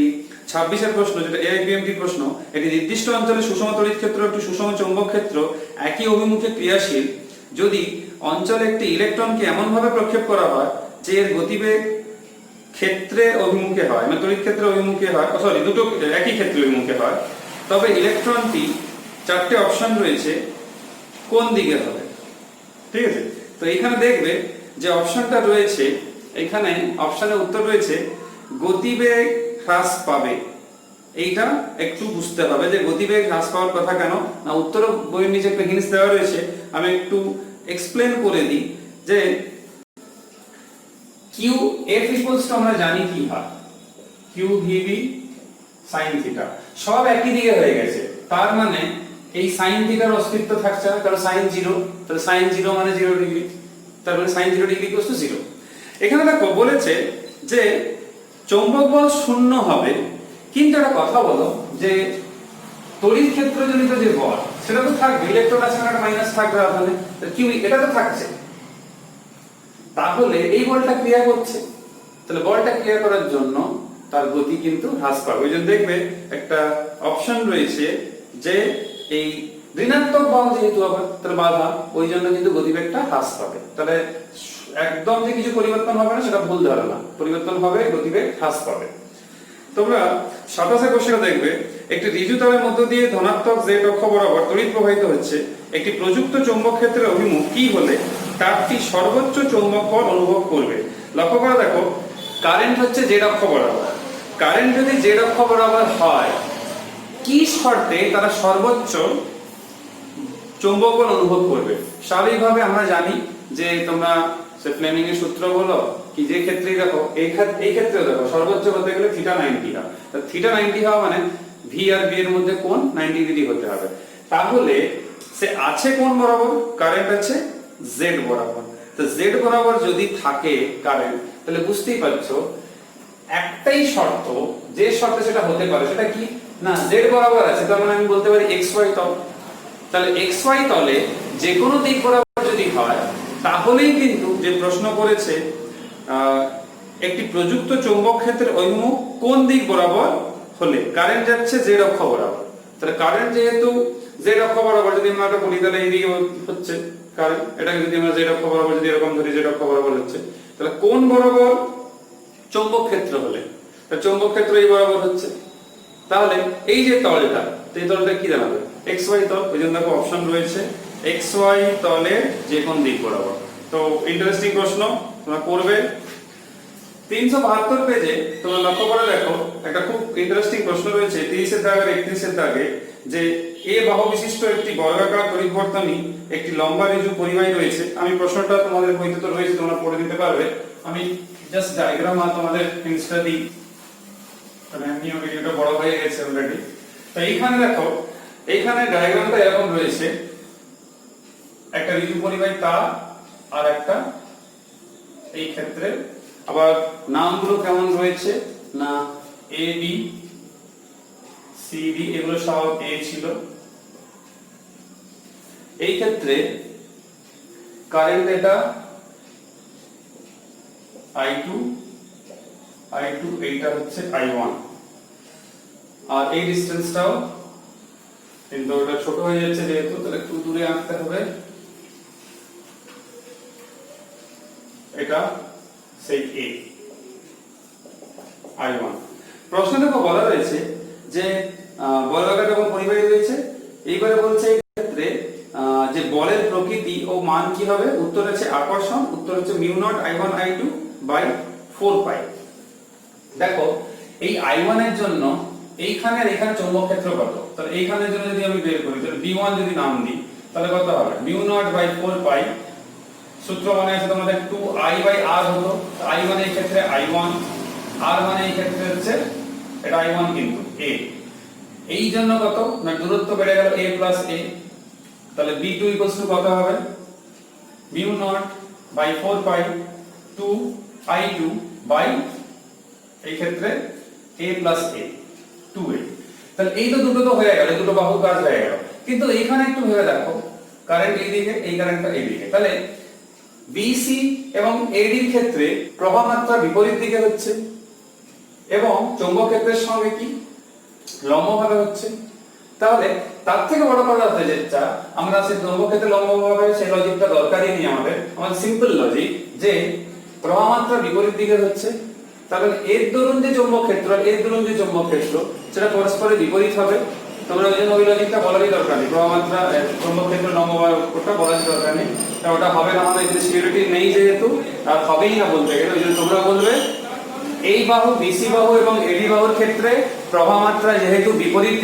[SPEAKER 1] 26 এর প্রশ্ন, যেটা এআইপিএমটি প্রশ্ন, একটি নির্দিষ্ট অঞ্চলে সুষম তড়িৎ ক্ষেত্র একটি সুষম চৌম্বক ক্ষেত্র একই অভিমুখে ক্রিয়াশীল যদি অঞ্চলে একটি ইলেকট্রনকে এমন ভাবে প্রক্ষেপ করা হয় যে এর গতিবেগ ক্ষেত্রের অভিমুখে হয়, মানে তড়িৎ ক্ষেত্রের অভিমুখে হয়, সরি দুটো একই ক্ষেত্রের অভিমুখে হয়, তবে ইলেকট্রনটি 4টে অপশন রয়েছে কোন দিকে হবে। ঠিক আছে, তো এখানে দেখবে যে অপশনটা রয়েছে, এখানে অপশনের উত্তর রয়েছে গতিবেগ হ্রাস পাবে। এইটা একটু বুঝতে হবে যে গতিবেগ হ্রাস পাওয়ার কথা কেন না, উত্তর বইয়ের নিচে একটা হিন্টস দেওয়া রয়েছে, আমি একটু এক্সপ্লেন করে দিই যে কিউ এফ ইকুয়ালস টু আমরা জানি কি হয়, কিউ ভিবি sin থিটা, সব একই দিকে হয়ে গেছে। তার মানে এই sin থিটার অস্তিত্ব থাকছে না, কারণ sin 0, তাহলে sin 0 মানে 0 ডিগ্রি, তার মানে sin 0 ডিগ্রি ইকুয়ালস টু 0। এখানে দেখো বলেছে যে চৌম্বক বল শূন্য হবে, কিন্তু একটা কথা বলো যে তড়িৎ ক্ষেত্রজনিত যে বল সেটা তো থাকবে, ইলেকট্রন আছে একটা মাইনাস থাকবে, তাহলে কিউ এটা তো থাকছে, তাহলে এই বলটা ক্রিয়া করছে, তাহলে বলটা ক্রিয়া করার জন্য তার গতি কিন্তু হ্রাস পাবে। ওই জন্য দেখবে একটা অপশন রয়েছে যে এই ঋণাত্মক বল যেহেতু আবার তাহলে বাধা, ওই জন্য কিন্তু গতিবেগটা হ্রাস পাবে। তাহলে একদম যে কিছু পরিবর্তন হবে না সেটা ভুল ধারণা, পরিবর্তন হবে, গতিবেগ হ্রাস পাবে। তোমরা 27 কোশ্চেনে দেখবে একটি ঋজু তারের মধ্য দিয়ে ধনাত্মক z অক্ষ বরাবর তড়িৎ প্রবাহিত হচ্ছে, একটি প্রযুক্ত চৌম্বক ক্ষেত্রের অভিমুখ কি হলে তারটি সর্বোচ্চ চৌম্বক বল অনুভব করবে। লক্ষ্য করে দেখো কারেন্ট হচ্ছে z অক্ষ বরাবর, কারেন্ট যদি z অক্ষ বরাবর হয় কি শর্তে তারা সর্বোচ্চ চৌম্বক বল অনুভব করবে। স্বাভাবিকভাবে আমরা জানি যে তোমরা সে ফ্লেমিং এর সূত্র বলো কি, যে ক্ষেত্রেই দেখো এই ক্ষেত্রেও দেখো সর্বোচ্চ হতে গেলে থিটা 90 হয়, তো থিটা 90 হওয়া মানে ভি আর বি এর মধ্যে কোণ 90 ডিগ্রি হতে হবে। তাহলে সে আছে কোণ বরাবর, কারেন্ট আছে জেড বরাবর, তো জেড বরাবর যদি থাকে কারেন্ট, তাহলে বুঝতেই পারছো একটাই শর্ত, যে শর্তে সেটা হতে পারে সেটা কি না জেড বরাবর আছে, তার মানে আমি বলতে পারি এক্স ওয়াই তল। তাহলে এক্স ওয়াই তলে যে কোনো দিক বরাবর যদি হয় তাহলেই কিন্তু যে প্রশ্ন করেছে একটি প্রযুক্ত চৌম্বক ক্ষেত্রের অভিমুখ কোন দিক বরাবর হলে, কারেন্ট যাচ্ছে জেড অক্ষ বরাবর, তাহলে কারেন্ট যেহেতু জেড অক্ষ বরাবর যদি আমরা এটা বলি তাহলে এই দিকে হচ্ছে কারেন্ট, এটাকে যদি আমরা জেড অক্ষ বরাবর যদি এরকম ধরি জেড অক্ষ বরাবর হচ্ছে, তাহলে কোন বরাবর চৌম্বক ক্ষেত্র হলে, তাহলে চৌম্বক ক্ষেত্র এই বরাবর হচ্ছে, তাহলে এই যে তলটা, এই তলটা কি দাঁড়াবে এক্স ওয়াই তল। ওই জন্য দেখো অপশন রয়েছে এক্স ওয়াই তলের যে কোন দিক বরাবর। তো ইন্টারেস্টিং প্রশ্ন তোমরা করবে। 372 পেজে তোমরা লক্ষ্য করে দেখো একটা খুব ইন্টারেস্টিং প্রশ্ন রয়েছে 30 এর দাগ আর 31 এর দাগে, যে এ বাহু বিশিষ্ট একটি বর্গাকার তড়িৎবর্তনী একটি লম্বা ঋজু পরিবাহী রয়েছে। আমি প্রশ্নটা তোমাদের বইতে তো রয়েছে, তোমরা পড়ে নিতে পারবে, আমি জাস্ট ডায়াগ্রাম আর তোমাদের হিন্টসটা দিই, মানে এমনি ভিডিওটা বড় হয়ে গেছে অলরেডি। তো এইখানে দেখো এইখানে ডায়াগ্রামটা এরকম রয়েছে, একটা ঋতু পরিবাহী তার আর একটা, এই ক্ষেত্রে আবার নামগুলো কেমন রয়েছে না এ বি সি ডি, এগুলো সব এ ছিল। এই ক্ষেত্রে কারেন্ট এটা I2, এইটা হচ্ছে I1, আর এই ডিসটেন্সটাও কিন্তু ওটা ছোট হয়ে যাচ্ছে যেহেতু, তাহলে একটু দূরে আঁকতে হবে। এটা সেই A I1। প্রশ্নে দেখো বলা রয়েছে যে বলয়াকার এবং পরিবাহী রয়েছে। এইবারে বলছে এই ক্ষেত্রে যে বলের প্রকৃতি ও মান কি হবে। উত্তর হচ্ছে আকর্ষণ, উত্তর হচ্ছে mu not I1 I2 by 4 পাই। দেখো এই I1 এর জন্য এইখানে আর এখানে চৌম্বক ক্ষেত্র কত, তাহলে এইখানের জন্য যদি আমি বের করি তাহলে B1 যদি নাম দিই তাহলে কত হবে মিউ নট বাই 4 পাই। সূত্র মানে আছে তোমাদের 2I বাই R হতো, I মানে এই ক্ষেত্রে I1, R মানে এই ক্ষেত্রে হচ্ছে এটা I1 কিন্তু A। এই জন্য কত না দূরত্ব বেড়ে গেল A প্লাস A, তাহলে B2 ইকুয়ালস টু কত হবে mu naught by 4 pi 2I2 by এই ক্ষেত্রে A প্লাস A 2A। তাহলে এই তো দুটো তো হয়ে গেল, দুটো বাহুর কাজ হয়ে গেল। কিন্তু এইখানে একটু ভেবে দেখো, কারেন্ট এইদিকে, এই কারেন্টটা এইদিকে, তাহলে BC এবং AD এর ক্ষেত্রে প্রবাহ মাত্রা বিপরীত দিকে হচ্ছে এবং চৌম্বক ক্ষেত্রের সঙ্গে কি লম্বভাবে হচ্ছে। তাহলে তার থেকে বড় কথা হচ্ছে যেটা আমরা সেই চৌম্বক ক্ষেত্রে লম্বভাবে সেই লজিকটা দরকারই নেই আমাদের সিম্পল লজিক যে প্রবাহ মাত্রা বিপরীত দিকে হচ্ছে, তাহলে এর দরুন যে চৌম্বক ক্ষেত্র আর এর দরুন যে চৌম্বক ক্ষেত্র সেটা পরস্পরের বিপরীত হবে। তোমরা ওই জন্য ওই লজিকটা বলারই দরকার নেই, প্রবাহ মাত্রা চৌম্বক ক্ষেত্র লম্বভাবে ওটা বলার দরকার নেই, ওটা হবে না, আমাদের এখানে সিকিউরিটি নেই যেহেতু আর হবেই না বলতে গেলে। ওই জন্য তোমরা বলবে এই বাহু BC বাহু এবং AD বাহুর ক্ষেত্রে প্রবাহ মাত্রা যেহেতু বিপরীত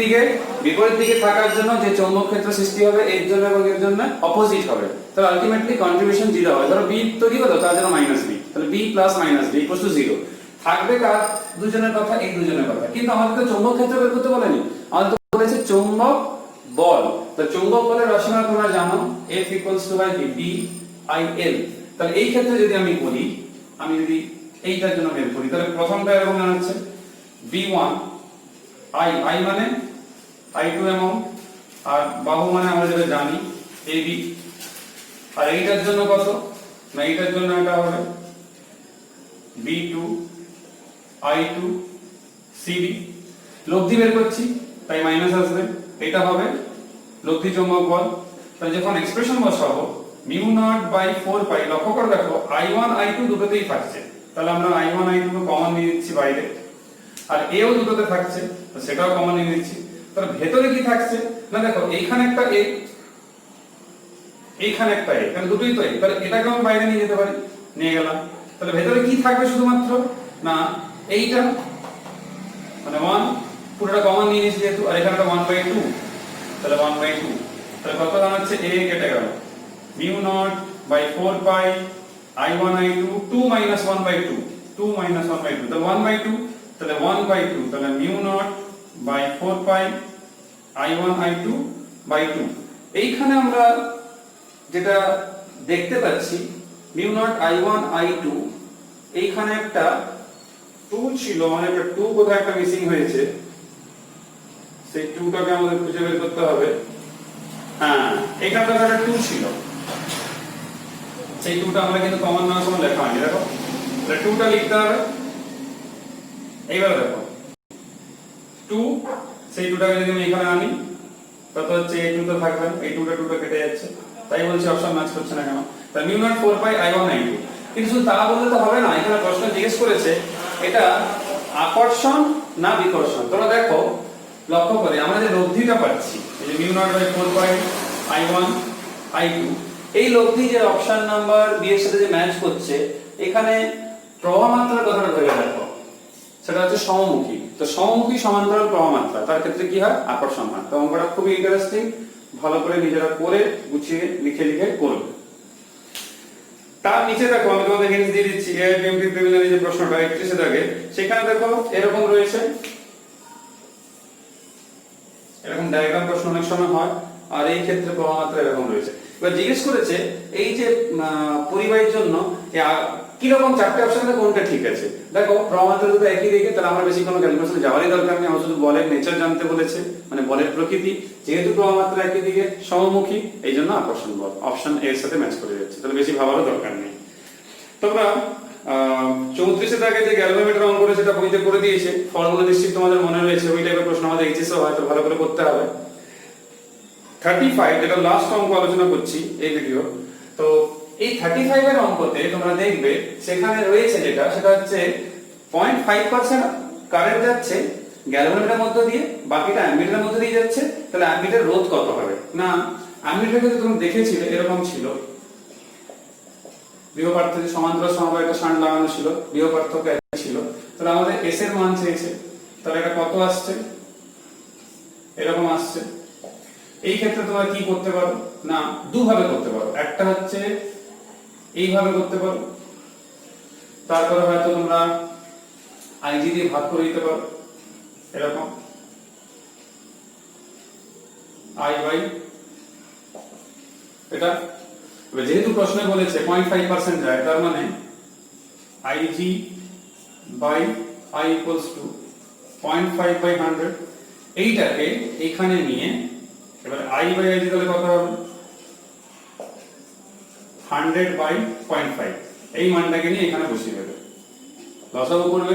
[SPEAKER 1] দিকে থাকার জন্য যে চৌম্বক ক্ষেত্র সৃষ্টি হবে এর জন্য এবং এর জন্য অপোজিট হবে, তাহলে আলটিমেটলি কন্ট্রিবিউশন 0 হবে। ধরো B তৈরি হলো তার জন্য -B, তাহলে B plus -B equal to 0 থাকবে। কার দুজনের কথা, এই দুজনের কথা। কিন্তু আমাদের তো চৌম্বক ক্ষেত্র বের করতে বলেনি, আমাদের তো বলেছে চৌম্বক বল। তো চৌম্বক বলের রাশিমালা তোমরা জানো F ইকুয়ালস টু BIL। তাহলে এই ক্ষেত্রে যদি আমি করি, আমি যদি এইটার জন্য বের করি তাহলে প্রথমটা এরকম জানাচ্ছে B1 I মানে I2 এবং আর বাহু মানে আমরা যেটা জানি AB, আর এইটার জন্য কত না এইটার জন্য এটা হবে B2 I2 CD। লব্ধি বের করছি তাই মাইনাস আসবে, এটা হবে লব্ধি চৌম্বক বল। তাহলে যখন এক্সপ্রেশন বসাবো মিউ নট বাই 4 পাই, লক্ষ্য করে দেখো I1 I2 দুটোতেই থাকছে, তাহলে আমরা I1 I2 কে কমন নিয়ে নিচ্ছি বাইরে, আর এও দুটোতে থাকছে তো সেটাও কমন নিয়ে নিচ্ছি। তাহলে ভেতরে কি থাকছে না দেখো এইখানে একটা A, এইখানে একটা A, তাহলে দুটোই তো A, তাহলে এটাকে আমি বাইরে নিয়ে যেতে পারি, নিয়ে গেলাম। তাহলে ভেতরে কি থাকবে শুধুমাত্র না এইটা মানে 1 পুরোটা কমন নিয়ে নিয়েছি যেহেতু, আর এখানে 1/2, তাহলে 1/2, তাহলে কত দাঁড়াচ্ছে A কেটে গেল mu naught by 4 pi I1 I2 2 minus 1/2, 2 minus 1/2, তাহলে 1/2, তাহলে 1/2, তাহলে mu naught by 4 pi I1 I2 by 2। এইখানে আমরা যেটা দেখতে পাচ্ছি মিউ নট I1 I2, এইখানে একটা 2 ছিল, মানে একটা 2 কোথায় একটা মিসিং হয়েছে, সেই 2টাকে আমাদের খুঁজে বের করতে হবে। হ্যাঁ এখানে একটা 2 ছিল, সেই 2টা আমরা কিন্তু কমন নেওয়ার সময় লেখা হয়নি, দেখো তাহলে 2টা লিখতে হবে। এইবার দেখো 2, সেই 2টাকে যদি আমি এখানে আনি কত হচ্ছে এই 2 তো থাকবে, এই 2টা কেটে যাচ্ছে, তাই বলছি অপশন ম্যাচ করছে না কেন। তাহলে mu not 4 pi I1 I2। কিন্তু শুধু তা বললে তো হবে না, এখানে প্রশ্ন জিজ্ঞেস করেছে এটা আকর্ষণ না বিকর্ষণ। তোমরা দেখো লক্ষ্য করে আমরা যে লব্ধিটা পাচ্ছি এই যে mu naught by 4 pi I1 I2, এই লব্ধি যে অপশন নাম্বার বি এর সাথে যে ম্যাচ করছে, এখানে প্রবাহ মাত্রার কথাটা ভেবে দেখো, সেটা হচ্ছে সমমুখী। তো সমমুখী সমান্তরাল প্রবাহ মাত্রা, তার ক্ষেত্রে কি হয় আকর্ষণ হয়। তো অঙ্কটা খুবই ইন্টারেস্টিং, ভালো করে নিজেরা করে গুছিয়ে লিখে করবে। তার নিচে দেখো আমি তোমাদের হিন্টস দিয়ে দিচ্ছি, এআইবিএমপি প্রিলিমিনারি যে প্রশ্নটা 31 এর আগে, সেখানে দেখো এরকম রয়েছে, এরকম ডায়াগ্রাম প্রশ্ন অনেক সময় হয়, আর এই ক্ষেত্রে প্রবাহ মাত্রা এরকম রয়েছে। এবার জিজ্ঞেস করেছে এই যে পরিবাহীর জন্য কিরকম চারটে অপশন কোনটা ঠিক আছে। দেখো প্রমাত্রা দুটো একই দিকে, তাহলে আমার বেশি কোনো ক্যালকুলেশন যাওয়ারই দরকার নেই, আমার শুধু বলের নেচার জানতে বলেছে, মানে বলের প্রকৃতি। যেহেতু প্রমাত্রা একই দিকে সমমুখী, এই জন্য আকর্ষণ বল অপশন এ এর সাথে ম্যাচ করে যাচ্ছে, তাহলে বেশি ভাবারও দরকার নেই। তোমরা 34 দাগে যে গ্যালভানোমিটার অঙ্ক করে সেটা বইতে করে দিয়েছে, ফর্মুলা নিশ্চিত তোমাদের মনে রয়েছে, ওই টাইপের প্রশ্ন আমাদের এইচএসও হয়, তো ভালো করে করতে হবে। 35 যেটা লাস্ট অঙ্ক আলোচনা করছি এই ভিডিও, তো এই 35 এর অঙ্কতে তোমরা দেখবে সেখানে রয়েছে যেটা, সেটা হচ্ছে 0.5% কারেন্ট যাচ্ছে গ্যালভানোমিটারের মধ্য দিয়ে, বাকিটা অ্যামিটারের মধ্য দিয়ে যাচ্ছে। তাহলে অ্যামিটার রোধ কত হবে? না, অ্যামিটারকে তো তোমরা দেখেছিলে এরকম ছিল, বিভব পার্থক্য সমান্তরাল সমবায় একটা শান্ট লাগানো ছিল, বিভব পার্থক্য একই ছিল। তাহলে আমাদের এস এর মান চেয়েছে, তাহলে এটা কত আসছে? এরকম আসছে। এই ক্ষেত্রে তোমরা কি করতে পারো? না, দুভাবে করতে পারো। একটা হচ্ছে এইভাবে করতে পারো, তারপরে হয়তো তোমরা আইজি দিয়ে ভাগ করে দিতে পারো, এরকম আই বাই এটা। যেহেতু প্রশ্নে বলেছে 0.5% যায়, তার মানে IG by I equals to 0.5 by 100। এইটাকে এখানে নিয়ে এবার আই বাই আইজি তাহলে কত হবে? 100 বাই 0.5, এই মানটাকে নিয়ে এখানে বসিয়ে দেবে, লসাগু করবে।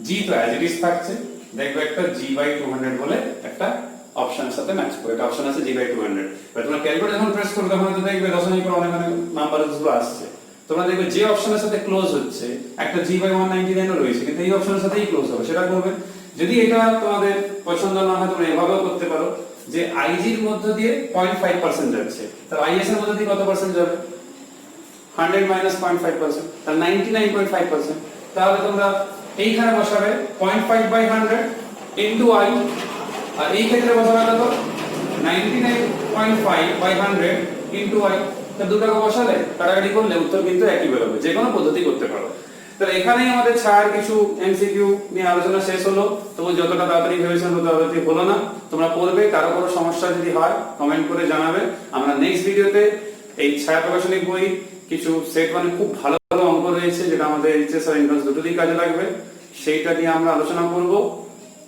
[SPEAKER 1] জি তো অ্যাজ ইট ইজ থাকছে, দেখবে একটা জি বাই 200 বলে একটা অপশনের সাথে ম্যাচ করে, একটা অপশন আছে জি বাই 200। এবার তোমরা ক্যালকুলেটর যখন প্রেস করবে তখন তো দেখবে দশমিক পর অনেক অনেক নাম্বারগুলো আসছে, তোমরা দেখবে যে অপশনের সাথে ক্লোজ হচ্ছে একটা জি বাই 199 ও রয়েছে, কিন্তু এই অপশনের সাথেই ক্লোজ হবে, সেটা করবে। যদি এটা তোমাদের পছন্দ না হয় তোমরা এভাবেও করতে পারো যে আইজি এর মধ্য দিয়ে 0.5% যাচ্ছে, তাহলে আইএস এর মধ্য দিয়ে কত পার্সেন্ট যাবে? 100 মাইনাস 0.5%, তাহলে 99.5%। তাহলে তোমরা এইখানে বসাবে 0.5 বাই 100 ইনটু আই, আর এই ক্ষেত্রে বসাবে কত? 99.5 বাই 100 ইনটু আই। তো দুটোকে বসালে কাটাকাটি করলে উত্তর কিন্তু একই বেরোবে, যে কোনো পদ্ধতি করতে পারো। তাহলে এখানেই আমাদের ছাড় কিছু এমসিকিউ নিয়ে আলোচনা শেষ হলো। তবু যতটা তাড়াতাড়ি ভেবেছেন তত তাড়াতাড়ি হলো না, তোমরা করবে। কারো কোনো সমস্যা যদি হয় কমেন্ট করে জানাবে। আমরা নেক্সট ভিডিওতে এই ছায়া প্রকাশনী বই কিছু সেট মানে খুব ভালো ভালো অঙ্ক রয়েছে, যেটা আমাদের এইচএস আর এন্ট্রান্স দুটোতেই কাজে লাগবে, সেইটা নিয়ে আমরা আলোচনা করব।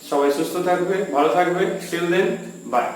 [SPEAKER 1] সবাই সুস্থ থাকবে, ভালো থাকবে। Till then, by.